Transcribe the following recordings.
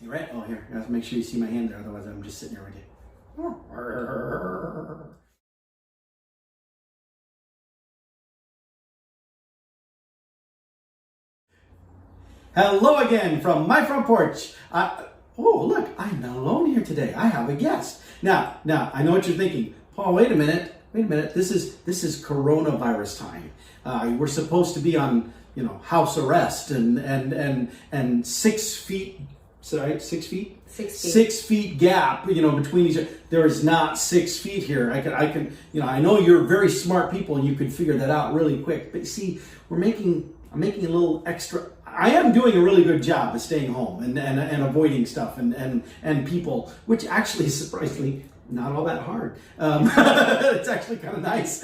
You right? Oh, here. I have to make sure you see my hand there, otherwise I'm just sitting here with you. Hello again from my front porch. Oh, look, I'm not alone here today. I have a guest. Now, I know what you're thinking. Paul, wait a minute. This is coronavirus time. We're supposed to be on, house arrest and 6 feet. Sorry, 6 feet. 6 feet. 6 feet gap, between each other. There is not 6 feet here. I know you're very smart people and you could figure that out really quick. But see, I'm making a little extra. I am doing a really good job of staying home and avoiding stuff and people, which actually is surprisingly not all that hard. It's actually kind of nice.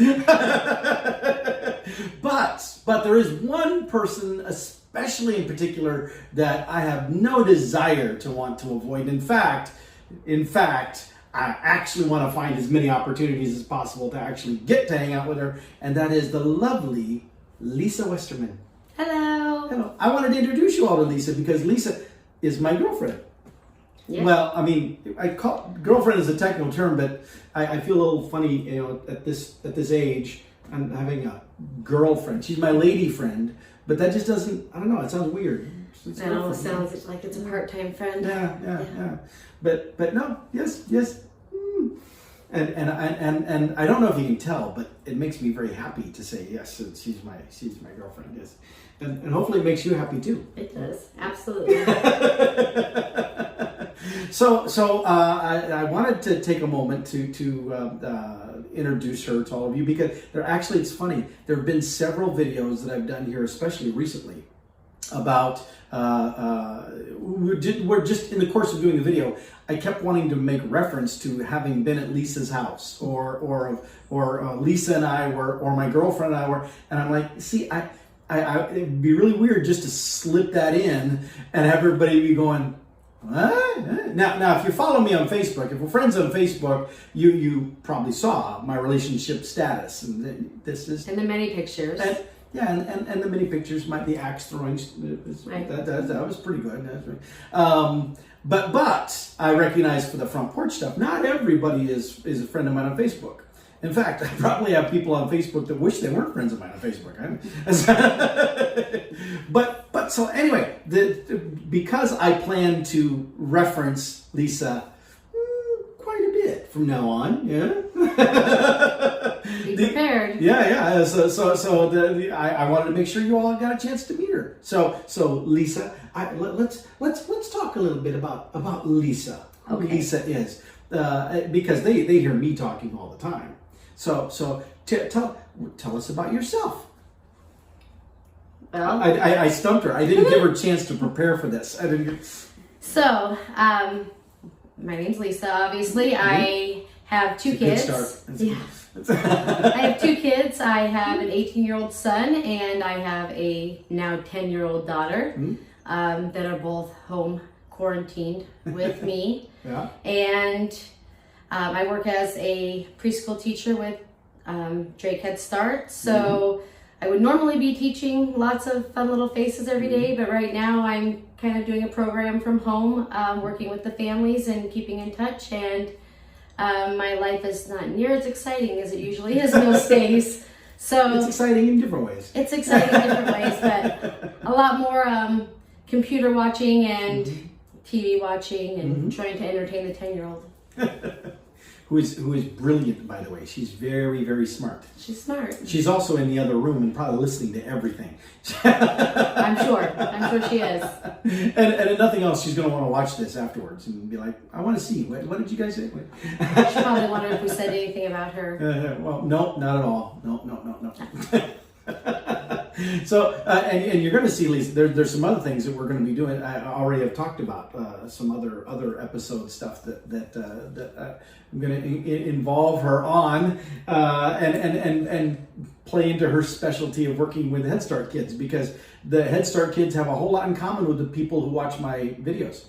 But there is one person, especially in particular, that I have no desire to want to avoid. In fact, I actually want to find as many opportunities as possible to actually get to hang out with her, and that is the lovely Lisa Westerman. Hello. Hello. I wanted to introduce you all to Lisa because Lisa is my girlfriend. Yeah. Well, I mean, I call girlfriend is a technical term, but I feel a little funny, at this age, I'm having a girlfriend. She's my lady friend, but that just doesn't. I don't know. It sounds weird. That almost sounds like it's a part-time friend. Yeah. But no, yes. And I don't know if you can tell, but it makes me very happy to say yes. She's my girlfriend. Yes, and hopefully it makes you happy too. It does, absolutely. So I wanted to take a moment to introduce her to all of you because it's funny. There have been several videos that I've done here, especially recently, about we're just in the course of doing the video. I kept wanting to make reference to having been at Lisa's house, or Lisa and I were, or my girlfriend and I were, and I'm like, see, it'd be really weird just to slip that in and have everybody be going, what? Now, if you follow me on Facebook, if we're friends on Facebook, you probably saw my relationship status, and this is and the many pictures. And the many pictures, the axe throwing, right. that was pretty good. But I recognize for the front porch stuff, not everybody is a friend of mine on Facebook. In fact, I probably have people on Facebook that wish they weren't friends of mine on Facebook. But so anyway, because I plan to reference Lisa quite a bit from now on, Be prepared. Yeah. So I wanted to make sure you all got a chance to meet her. So Lisa, let's talk a little bit about Lisa. Who Okay. Lisa is, because they hear me talking all the time. So tell us about yourself. Well, I stumped her. I didn't give her a chance to prepare for this. So, my name's Lisa. Obviously, I have two kids. Good start. Yeah. I have two kids. I have an 18-year-old son and I have a now 10-year-old daughter that are both home quarantined with me. Yeah. And I work as a preschool teacher with Drake Head Start. So I would normally be teaching lots of fun little faces every day, but right now I'm kind of doing a program from home, working with the families and keeping in touch. And my life is not near as exciting as it usually is most days. So it's exciting in different ways. It's exciting in different ways, but a lot more computer watching and TV watching and trying to entertain the 10-year-old. Who is brilliant, by the way. She's very, very smart. She's smart. She's also in the other room and probably listening to everything. I'm sure she is. And if nothing else, she's going to want to watch this afterwards and be like, I want to see. What did you guys say? She probably wondered if we said anything about her. Well, no, not at all. No. So, and you're going to see, Lisa, there's some other things that we're going to be doing. I already have talked about some other episode stuff that I'm going to involve her on, and play into her specialty of working with Head Start kids, because the Head Start kids have a whole lot in common with the people who watch my videos.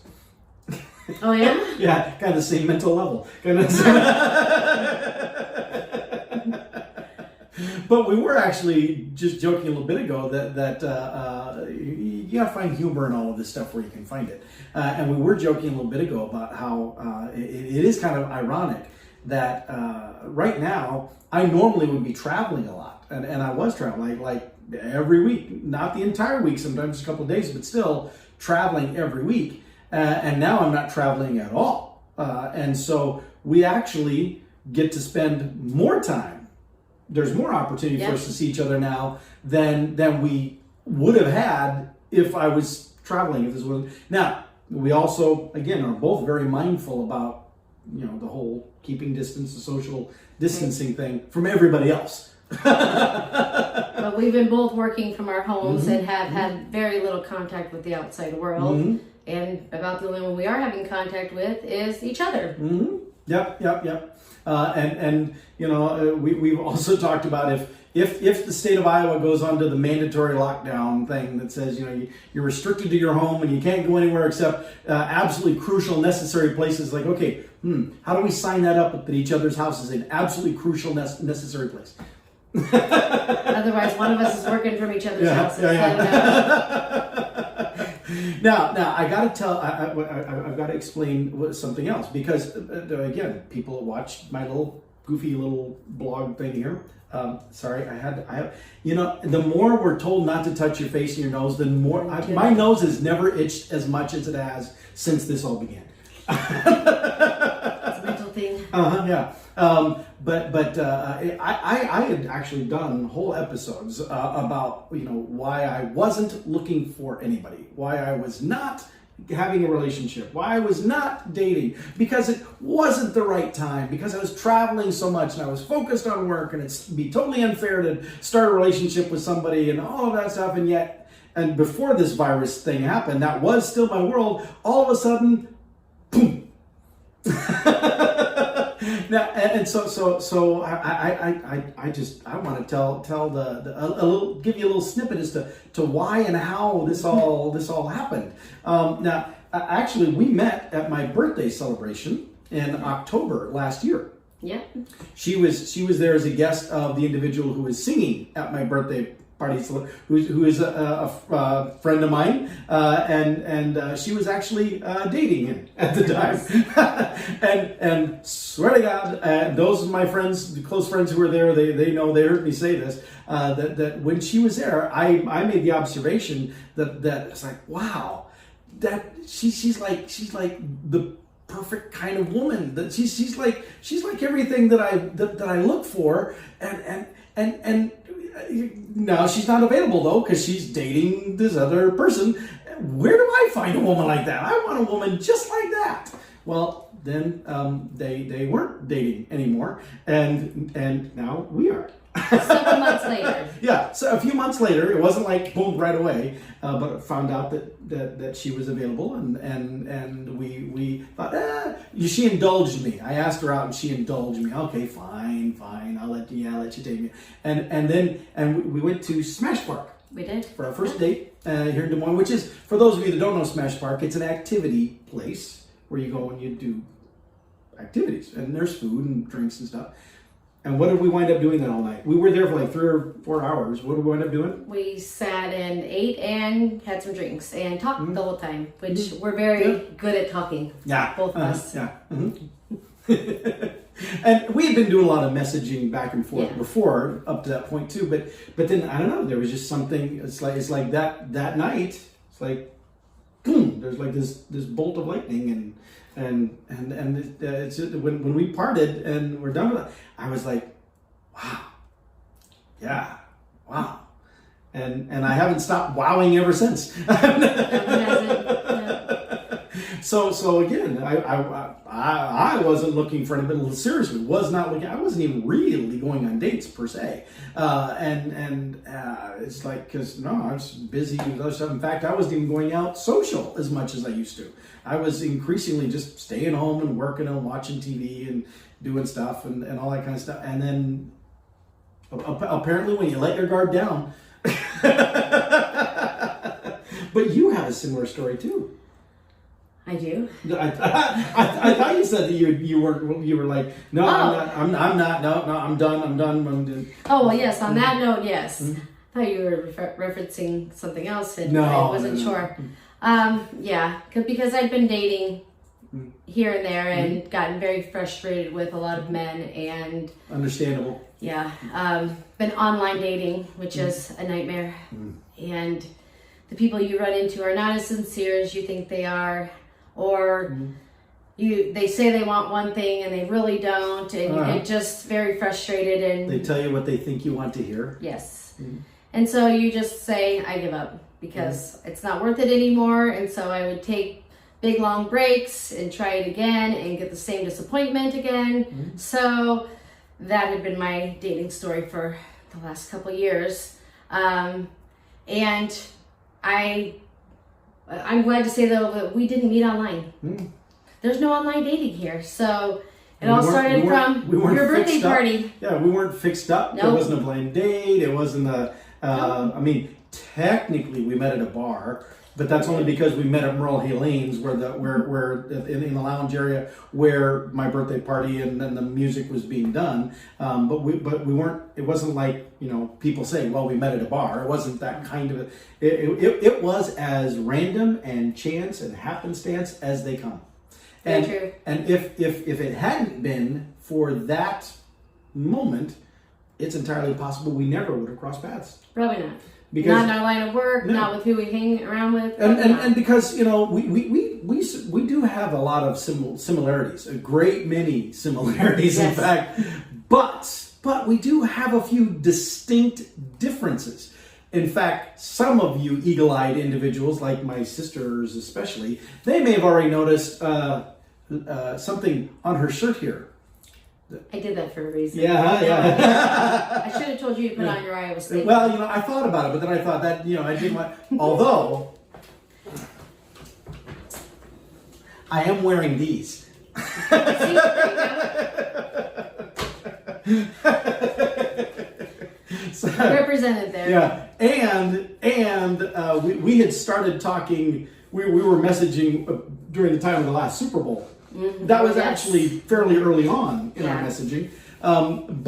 Oh yeah? Yeah, kind of the same mental level. But we were actually just joking a little bit ago that you gotta find humor in all of this stuff where you can find it. And we were joking a little bit ago about how it is kind of ironic that right now I normally would be traveling a lot, and I was traveling like every week, not the entire week, sometimes a couple of days, but still traveling every week. And now I'm not traveling at all, and so we actually get to spend more time. There's more opportunity for us to see each other now than we would have had if I was traveling. If this was now, we also again are both very mindful about the whole keeping distance, the social distancing thing from everybody else. But we've been both working from our homes and have had very little contact with the outside world. And about the only one we are having contact with is each other. Yep. And we've also talked about if the state of Iowa goes on to the mandatory lockdown thing that says you're restricted to your home and you can't go anywhere except absolutely crucial, necessary places. Like, okay, how do we sign that up at each other's houses in absolutely crucial, necessary place? Otherwise, one of us is working from each other's houses. Now I got to tell. I've got to explain something else because again, people that watch my little goofy little blog thing here. Sorry, I have. The more we're told not to touch your face and your nose, the more my nose has never itched as much as it has since this all began. It's a mental thing. Yeah. But I had actually done whole episodes about why I wasn't looking for anybody, why I was not having a relationship, why I was not dating, because it wasn't the right time, because I was traveling so much and I was focused on work, and it'd be totally unfair to start a relationship with somebody and all of that stuff. And before this virus thing happened, that was still my world. All of a sudden, boom. Now, and so I want to give you a little snippet as to why and how this all happened. Now, actually, we met at my birthday celebration in October last year. Yeah. She was there as a guest of the individual who was singing at my birthday party, who is a friend of mine, and she was actually dating him at the time. and swear to God, those of my friends, the close friends who were there, they know, they heard me say this, that when she was there, I made the observation that it's like, wow, that she's like the perfect kind of woman, that she's like everything that I look for, and now she's not available though because she's dating this other person. Where do I find a woman like that? I want a woman just like that. Well, then they weren't dating anymore, and now we are. 7 months later. Yeah, so a few months later, it wasn't like boom right away, but I found out that she was available, and we thought, she indulged me. I asked her out, and she indulged me. Okay, fine, I'll let you take me. And then we went to Smash Park. We did for our first date here in Des Moines, which is, for those of you that don't know Smash Park, it's an activity place where you go and you do activities, and there's food and drinks and stuff. And what did we wind up doing that all night? We were there for like 3 or 4 hours. What did we wind up doing? We sat and ate and had some drinks and talked the whole time, which we're very good at talking. Yeah. Both of us. Yeah. And we had been doing a lot of messaging back and forth before, up to that point too. But then, I don't know, there was just something, it's like that night, it's like, boom, there's like this bolt of lightning, and it's just, when we parted and we're done with it, I was like, wow, and I haven't stopped wowing ever since. So again, I wasn't looking for anybody. Seriously, was not looking. I wasn't even really going on dates per se, and it's like, because no, I was busy with other stuff. In fact, I wasn't even going out social as much as I used to. I was increasingly just staying home and working and watching TV and doing stuff and all that kind of stuff. And then apparently, when you let your guard down, but you have a similar story too. I do. I thought you said that you were like, no, I'm not, no, I'm done. Oh well, yes. On that note, yes. thought you were referencing something else, and No, I wasn't no. sure. Yeah, because I'd been dating here and there and gotten very frustrated with a lot of men, and Understandable. yeah, been online dating, which is a nightmare, and the people you run into are not as sincere as you think they are, or they say they want one thing and they really don't, and you get just very frustrated, and They tell you what they think you want to hear. yes, and so you just say, I give up, because it's not worth it anymore. And so I would take big long breaks and try it again and get the same disappointment again. So that had been my dating story for the last couple of years. And I'm glad to say, though, that we didn't meet online. There's no online dating here. So it all started from your birthday party. Yeah, we weren't fixed up. Nope. There wasn't a blind date. It wasn't a, I mean, technically we met at a bar, but that's only because we met at Merle Helene's, where in the lounge area where my birthday party and then the music was being done. But we weren't. It wasn't like, you know, people say, well, we met at a bar. It wasn't that kind of. It was as random and chance and happenstance as they come. Very true. And if it hadn't been for that moment, it's entirely possible we never would have crossed paths. Probably not. Because, not in our line of work, no. not with who we hang around with. And because, you know, we do have a lot of similarities, a great many similarities, Yes. in fact, but we do have a few distinct differences. In fact, some of you eagle-eyed individuals, like my sisters especially, they may have already noticed something on her shirt here. I did that for a reason. Yeah. I should have told you to put on your Iowa State. Well, you know, I thought about it, but then I thought that, you know, I didn't want. Although I am wearing these. See, So, represented there. yeah, and we had started talking. We were messaging during the time of the last Super Bowl. That was actually fairly early on in our messaging. And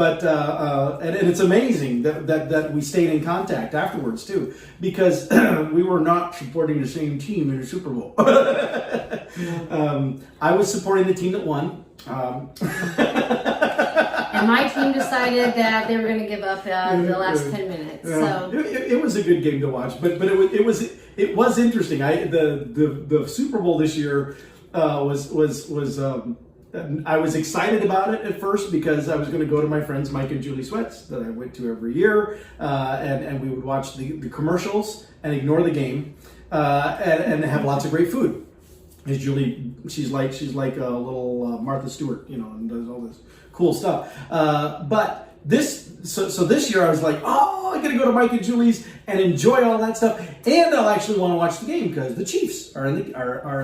it's amazing that we stayed in contact afterwards too, because we were not supporting the same team in the Super Bowl. I was supporting the team that won. And my team decided that they were going to give up the last 10 minutes. So It was a good game to watch, but it was interesting. The Super Bowl this year was I was excited about it at first because I was going to go to my friends Mike and Julie Sweats that I went to every year, and we would watch the commercials and ignore the game, and have lots of great food. Because Julie, she's like a little Martha Stewart, you know, and does all this cool stuff. But this year I was like, oh, I'm gonna go to Mike and Julie's and enjoy all that stuff, and I'll actually want to watch the game because the Chiefs are in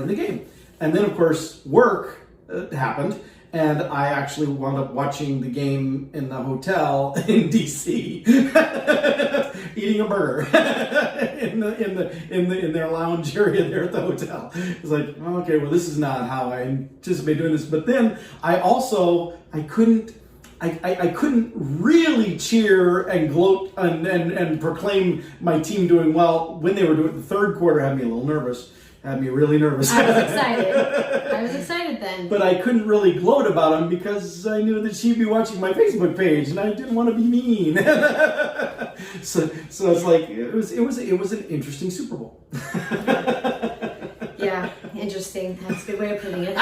the game. And then of course work happened, and I actually wound up watching the game in the hotel in DC, eating a burger in their lounge area there at the hotel. It's like, okay, well, this is not how I anticipate doing this. But then I couldn't really cheer and gloat and proclaim my team doing well when they were doing it. The third quarter had me a little nervous. Had me really nervous. I was excited then. But I couldn't really gloat about him because I knew that she'd be watching my Facebook page, and I didn't want to be mean. so it's like it was an interesting Super Bowl. Yeah, interesting. That's a good way of putting it.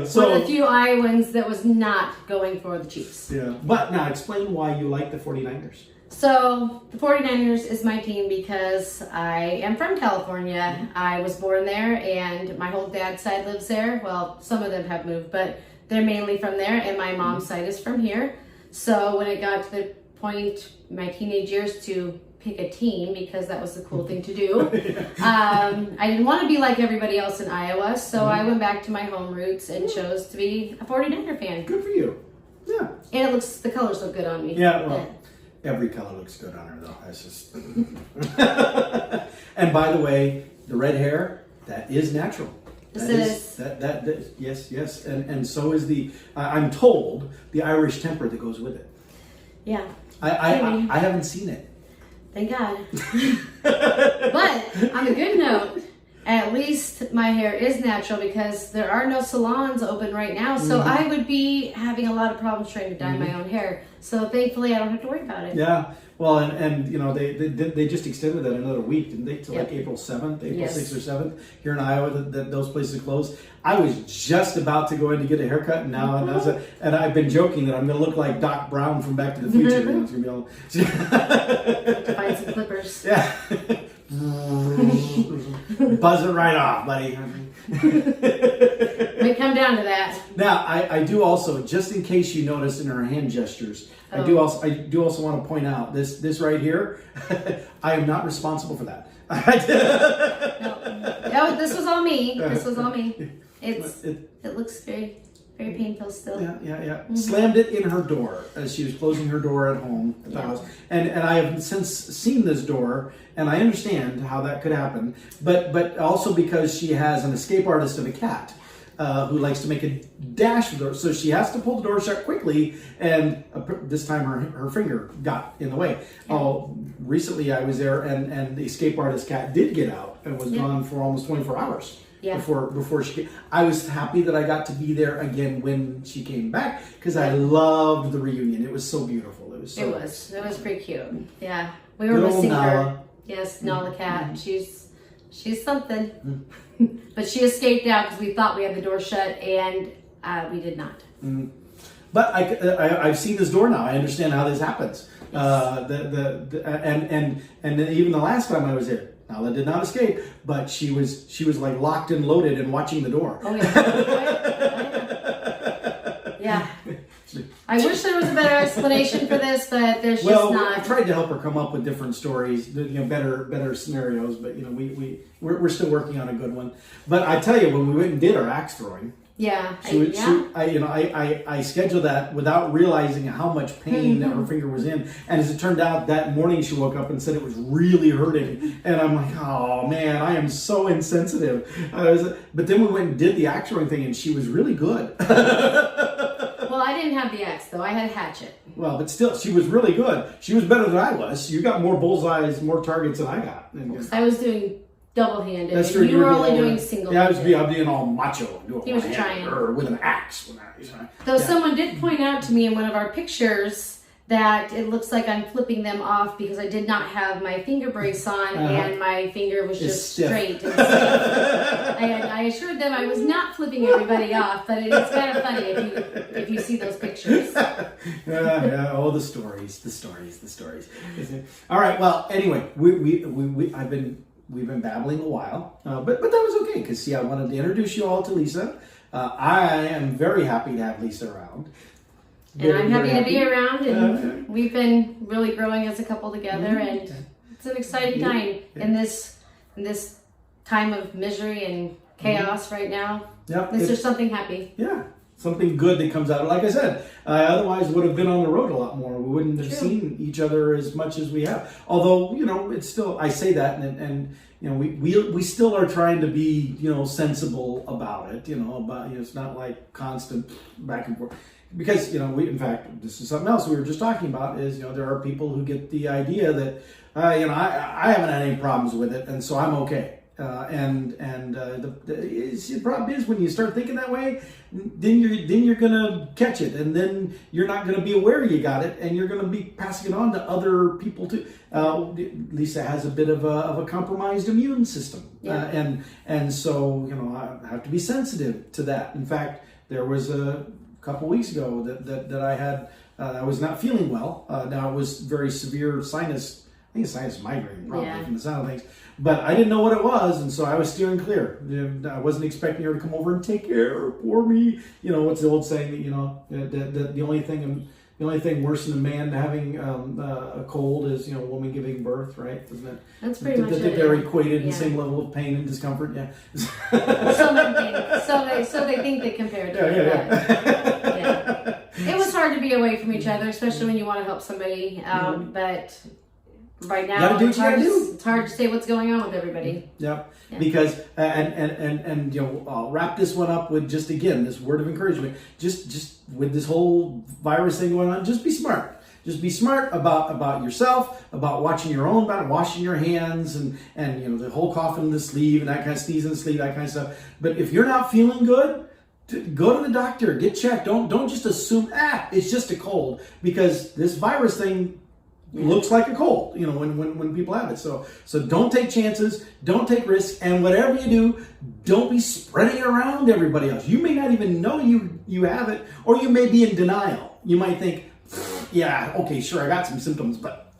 So one of the few Iowans that was not going for the Chiefs. Yeah, but now explain why you like the 49ers. So the 49ers is my team because I am from California. I was born there, and my whole dad's side lives there. Well, some of them have moved, but they're mainly from there, and my mom's side is from here. So when it got to the point, my teenage years, to pick a team, because that was the cool thing to do, I didn't want to be like everybody else in Iowa, so I went back to my home roots and chose to be a 49er fan. Good for you. Yeah. And the colors look good on me. Yeah, well, every color looks good on her, though. That's just. And by the way, the red hair, that is natural. Yes, and so is I'm told the Irish temper that goes with it. Yeah. I haven't seen it. Thank God. But on a good note, at least my hair is natural because there are no salons open right now. So I would be having a lot of problems trying to dye my own hair. So thankfully I don't have to worry about it. Yeah. Well, and you know, they just extended that another week, didn't they? To like April 7th, April 6th or 7th here in Iowa, that those places closed. I was just about to go in to get a haircut, and now and I've been joking that I'm going to look like Doc Brown from Back to the Future. You know, it's going to be all find some clippers. Yeah. Buzz it right off, buddy. May come down to that. Now, I do also, just in case you notice in her hand gestures, I do also want to point out this right here. I am not responsible for that. No, this was all me. This was all me. It looks very, very painful still. Yeah. Mm-hmm. Slammed it in her door as she was closing her door at home at the house. And I have since seen this door, and I understand how that could happen. But also because she has an escape artist of a cat who likes to make a dash with her, so she has to pull the door shut quickly. And this time her finger got in the way. Oh, recently I was there, and the escape artist cat did get out and was gone for almost 24 hours. Yeah. Before she came. I was happy that I got to be there again when she came back because I loved the reunion. It was so beautiful. It was pretty cute. Yeah, we were missing her. Yes, Nala cat. She's something. But she escaped out because we thought we had the door shut, and we did not. But I've seen this door now. I understand how this happens. And even the last time I was there, Nala did not escape, but she was like locked and loaded and watching the door. Oh yeah. I wish there was a better explanation for this, but there's just not. I tried to help her come up with different stories, better scenarios, but we're still working on a good one. But I tell you, when we went and did our axe throwing, I scheduled that without realizing how much pain her finger was in. And as it turned out, that morning she woke up and said it was really hurting. And I'm like, oh man, I am so insensitive. But then we went and did the axe throwing thing, and she was really good. Well, I didn't have the axe though. I had a hatchet. Well, but still, she was really good. She was better than I was. You got more bullseyes, more targets than I got. I was doing double-handed. That's true. You were only doing single-handed. Yeah, I was being all macho. He was trying. Or with an axe. Though someone did point out to me in one of our pictures that it looks like I'm flipping them off because I did not have my finger brace on and my finger was just straight and stiff. I assured them I was not flipping everybody off, but it's kind of funny if you see those pictures. Oh, the stories. All right. Well, anyway, we've been babbling a while, but that was okay because I wanted to introduce you all to Lisa. I am very happy to have Lisa around. And I'm happy to be around, and we've been really growing as a couple together, and it's an exciting time in this time of misery and chaos right now. Yep. Is there something happy? Yeah, something good that comes out. Like I said, otherwise would have been on the road a lot more. We wouldn't have seen each other as much as we have. Although, it's still, I say that, and we still are trying to be, sensible about it. It's not like constant back and forth. Because, in fact, this is something else we were just talking about is, there are people who get the idea that, I haven't had any problems with it, and so I'm okay. The problem is when you start thinking that way, then you're gonna catch it, and then you're not gonna be aware you got it, and you're gonna be passing it on to other people too. Lisa has a bit of a compromised immune system, and so I have to be sensitive to that. In fact, there was a couple weeks ago that I had I was not feeling well. Now it was very severe sinus. I think it's sinus migraine, probably from the sound of things. But I didn't know what it was, and so I was steering clear. I wasn't expecting her to come over and take care for me. What's the old saying that the only thing worse than a man having a cold is a woman giving birth, right? Isn't it? That's pretty much it. They're equated in the same level of pain and discomfort. Yeah. So they think they compare to it. It was hard to be away from each other, especially when you want to help somebody. But right now, gotta do what you gotta do. it's hard to say what's going on with everybody. Yep. Yeah. Because and you know, I'll wrap this one up with just again this word of encouragement. Just with this whole virus thing going on, just be smart. Just be smart about yourself, about watching your own body, washing your hands, and you know the whole cough in the sleeve and that kind of sneeze in the sleeve, that kind of stuff. But if you're not feeling good, go to the doctor, get checked. Don't just assume it's just a cold, because this virus thing looks like a cold, you know, when people have it. So don't take chances, don't take risks, and whatever you do, don't be spreading it around everybody else. You may not even know you have it, or you may be in denial. You might think, yeah, okay, sure, I got some symptoms, but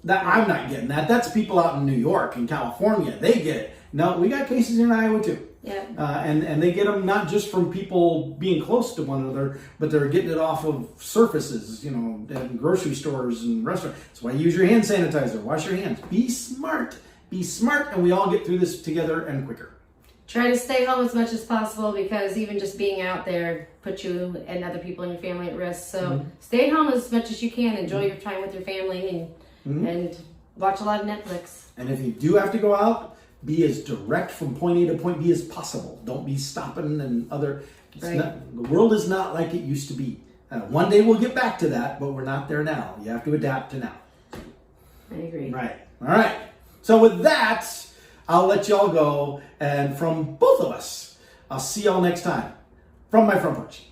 that I'm not getting that. That's people out in New York and California. They get it. No, we got cases in Iowa too. Yeah. And they get them not just from people being close to one another, but they're getting it off of surfaces, you know, in grocery stores and restaurants. That's why you use your hand sanitizer. Wash your hands. Be smart. Be smart, and we all get through this together and quicker. Try to stay home as much as possible, because even just being out there puts you and other people in your family at risk. So stay home as much as you can. Enjoy your time with your family and watch a lot of Netflix. And if you do have to go out, be as direct from point A to point B as possible. Don't be stopping and other. The world is not like it used to be. One day we'll get back to that, but we're not there now. You have to adapt to now. I agree. Right. All right. So with that, I'll let y'all go. And from both of us, I'll see y'all next time from my front porch.